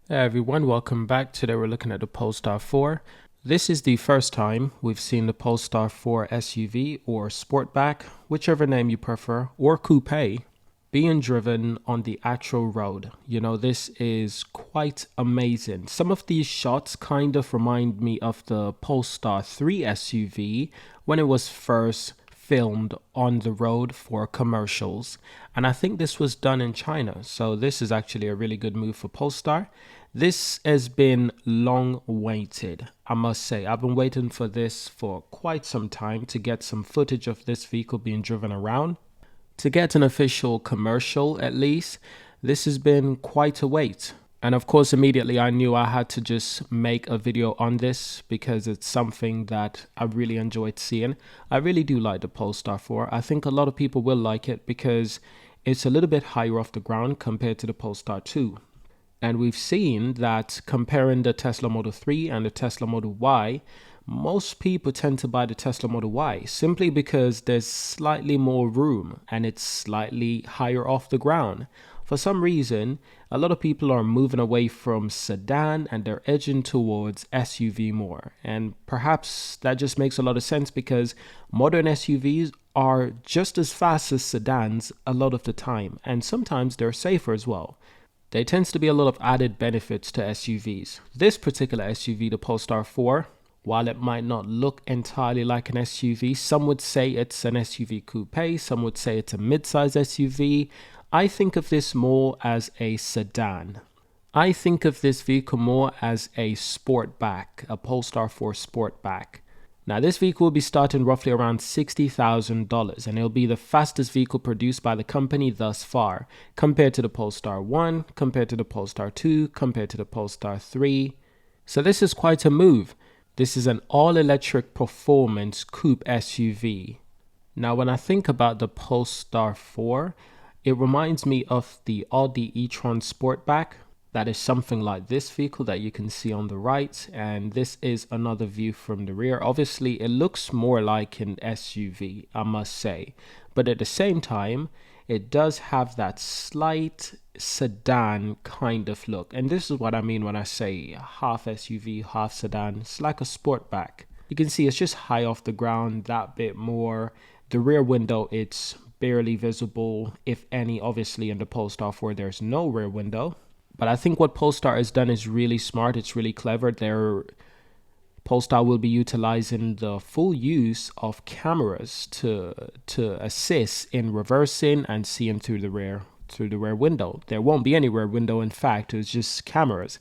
Hey everyone, welcome back. Today we're looking at the Polestar 4. This is the first time we've seen the Polestar 4 SUV or Sportback, whichever name you prefer, or Coupe, being driven on the actual road. This is quite amazing. Some of these shots kind of remind me of the Polestar 3 SUV when it was first filmed on the road for commercials. And I think this was done in China. So this is actually a really good move for Polestar. This has been long awaited, I must say. I've been waiting for this for quite some time to get some footage of this vehicle being driven around. To get an official commercial, at least, this has been quite a wait. And of course, immediately I knew I had to just make a video on this because it's something that I really enjoyed seeing. I really do like the Polestar 4. I think a lot of people will like it because it's a little bit higher off the ground compared to the Polestar 2. And we've seen that comparing the Tesla Model 3 and the Tesla Model Y, most people tend to buy the Tesla Model Y simply because there's slightly more room and it's slightly higher off the ground. For some reason, a lot of people are moving away from sedan and they're edging towards SUV more. And perhaps that just makes a lot of sense because modern SUVs are just as fast as sedans a lot of the time, and sometimes they're safer as well. There tends to be a lot of added benefits to SUVs. This particular SUV, the Polestar 4, while it might not look entirely like an SUV, some would say it's an SUV coupe, some would say it's a mid-size SUV. I think of this more as a sedan. I think of this vehicle more as a Sportback, a Polestar 4 Sportback. Now, this vehicle will be starting roughly around $60,000, and it'll be the fastest vehicle produced by the company thus far, compared to the Polestar 1, compared to the Polestar 2, compared to the Polestar 3. So this is quite a move. This is an all-electric performance coupe SUV. Now, when I think about the Polestar 4, it reminds me of the Audi e-tron Sportback. That is something like this vehicle that you can see on the right, and this is another view from the rear. Obviously, it looks more like an SUV, I must say, but at the same time, it does have that slight sedan kind of look, and this is what I mean when I say half SUV, half sedan. It's like a Sportback. You can see it's just high off the ground, that bit more. The rear window, it's barely visible, if any. Obviously, in the Polestar 4, there's no rear window. But I think what Polestar has done is really smart. It's really clever. Polestar will be utilizing the full use of cameras to assist in reversing and seeing through the rear window. There won't be any rear window. In fact, it's just cameras.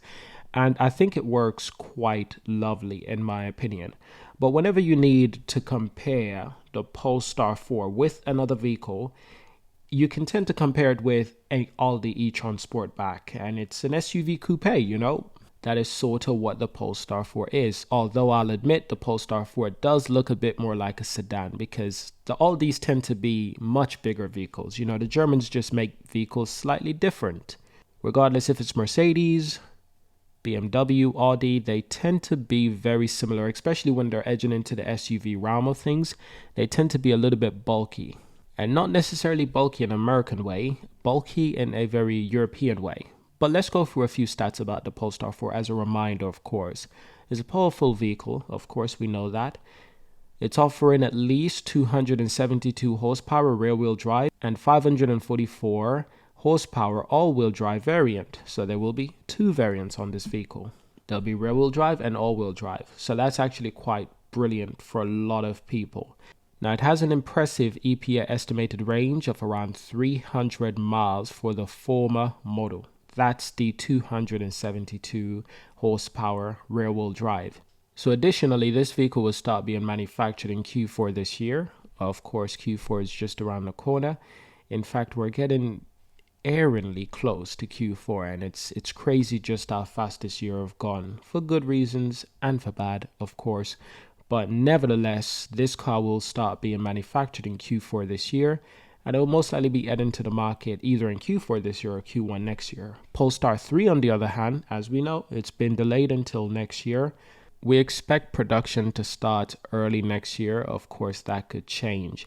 And I think it works quite lovely in my opinion. But whenever you need to compare the Polestar 4 with another vehicle, you can tend to compare it with a Audi e-tron Sportback, and it's an SUV coupe, That is sort of what the Polestar 4 is. Although I'll admit the Polestar 4 does look a bit more like a sedan because the Audis tend to be much bigger vehicles. The Germans just make vehicles slightly different. Regardless if it's Mercedes, BMW, Audi, they tend to be very similar, especially when they're edging into the SUV realm of things. They tend to be a little bit bulky. And not necessarily bulky in an American way, bulky in a very European way. But let's go through a few stats about the Polestar 4 as a reminder, of course. It's a powerful vehicle, of course, we know that. It's offering at least 272 horsepower rear-wheel drive and 544 horsepower all-wheel drive variant. So there will be two variants on this vehicle. There'll be rear-wheel drive and all-wheel drive. So that's actually quite brilliant for a lot of people. Now, it has an impressive EPA estimated range of around 300 miles for the former model. That's the 272 horsepower rear-wheel drive. So additionally, this vehicle will start being manufactured in Q4 this year. Of course, Q4 is just around the corner. In fact, we're getting eerily close to Q4, and it's crazy just how fast this year have gone, for good reasons and for bad, of course. But nevertheless, this car will start being manufactured in Q4 this year, and it will most likely be heading to the market either in Q4 this year or Q1 next year. Polestar 3, on the other hand, as we know, it's been delayed until next year. We expect production to start early next year. Of course, that could change.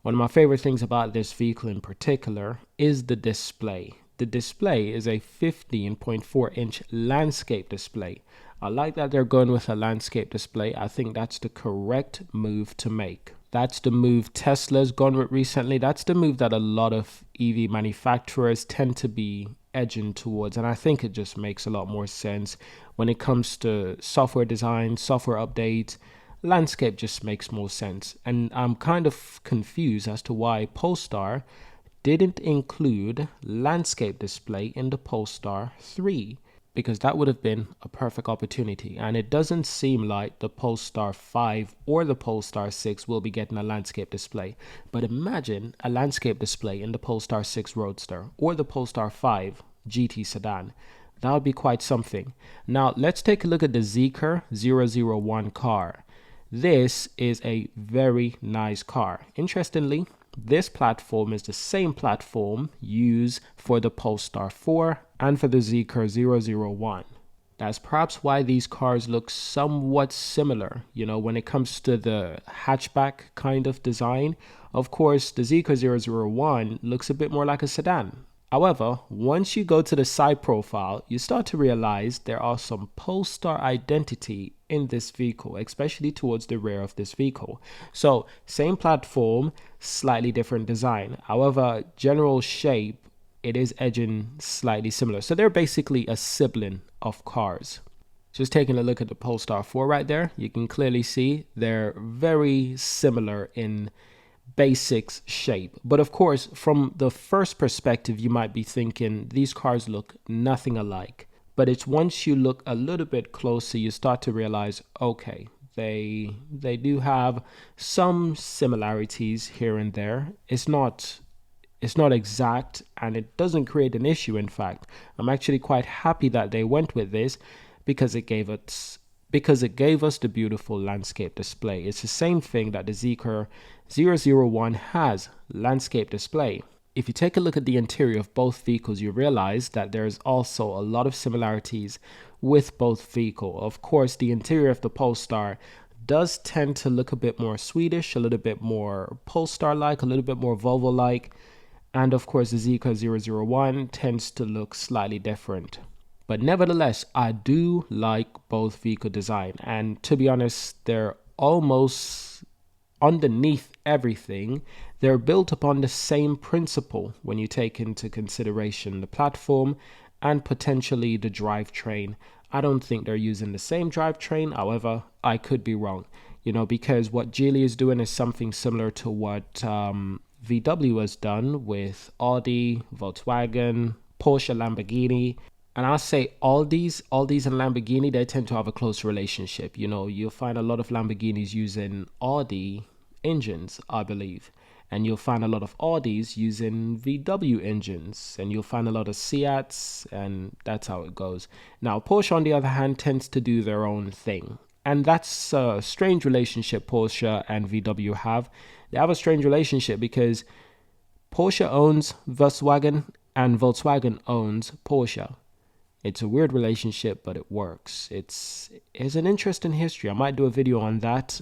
One of my favorite things about this vehicle in particular is the display. the display is a 15.4-inch landscape display. I like that they're going with a landscape display. I think that's the correct move to make. That's the move Tesla's gone with recently. That's the move that a lot of EV manufacturers tend to be edging towards. And I think it just makes a lot more sense when it comes to software design, software updates. Landscape just makes more sense. And I'm kind of confused as to why Polestar didn't include landscape display in the Polestar 3, because that would have been a perfect opportunity. And it doesn't seem like the Polestar 5 or the Polestar 6 will be getting a landscape display. But imagine a landscape display in the Polestar 6 Roadster or the Polestar 5 GT sedan. That would be quite something. Now, let's take a look at the Zeekr 001 car. This is a very nice car. Interestingly, this platform is the same platform used for the Polestar 4 and for the Zeekr 001. That's perhaps why these cars look somewhat similar, when it comes to the hatchback kind of design. Of course, the Zeekr 001 looks a bit more like a sedan. However, once you go to the side profile, you start to realize there are some Polestar identity in this vehicle, especially towards the rear of this vehicle. So, same platform, slightly different design. However, general shape, it is edging slightly similar. So they're basically a sibling of cars. Just taking a look at the Polestar 4 right there, you can clearly see they're very similar in basics shape. But of course, from the first perspective, you might be thinking these cars look nothing alike. But it's once you look a little bit closer, you start to realize, okay, they do have some similarities here and there. It's not exact, and it doesn't create an issue. In fact, I'm actually quite happy that they went with this because it gave us the beautiful landscape display. It's the same thing that the Zeekr 001 has, landscape display. If you take a look at the interior of both vehicles, you realize that there's also a lot of similarities with both vehicles. Of course, the interior of the Polestar does tend to look a bit more Swedish, a little bit more Polestar-like, a little bit more Volvo-like. And of course, the Zeekr 001 tends to look slightly different. But nevertheless, I do like both vehicle design. And to be honest, they're almost underneath everything. They're built upon the same principle when you take into consideration the platform and potentially the drivetrain. I don't think they're using the same drivetrain. However, I could be wrong, because what Geely is doing is something similar to what VW has done with Audi, Volkswagen, Porsche, Lamborghini. And I'll say Aldi's and Lamborghini, they tend to have a close relationship. You'll find a lot of Lamborghinis using Audi engines, I believe. And you'll find a lot of Audis using VW engines. And you'll find a lot of Seats, and that's how it goes. Now, Porsche, on the other hand, tends to do their own thing. And that's a strange relationship Porsche and VW have. They have a strange relationship because Porsche owns Volkswagen and Volkswagen owns Porsche. It's a weird relationship, but it works. It's an interesting history. I might do a video on that,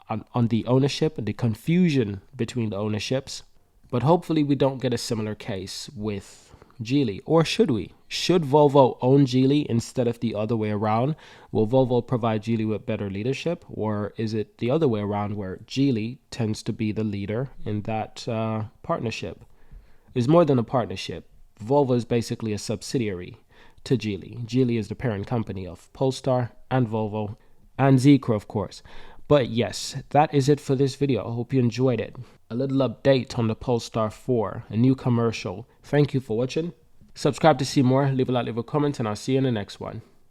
on the ownership and the confusion between the ownerships. But hopefully we don't get a similar case with Geely. Or should we? Should Volvo own Geely instead of the other way around? Will Volvo provide Geely with better leadership? Or is it the other way around where Geely tends to be the leader in that partnership? It's more than a partnership. Volvo is basically a subsidiary to Geely. Geely is the parent company of Polestar and Volvo and Zeekr, of course. But yes, that is it for this video. I hope you enjoyed it. A little update on the Polestar 4, a new commercial. Thank you for watching. Subscribe to see more, leave a like, leave a comment, and I'll see you in the next one.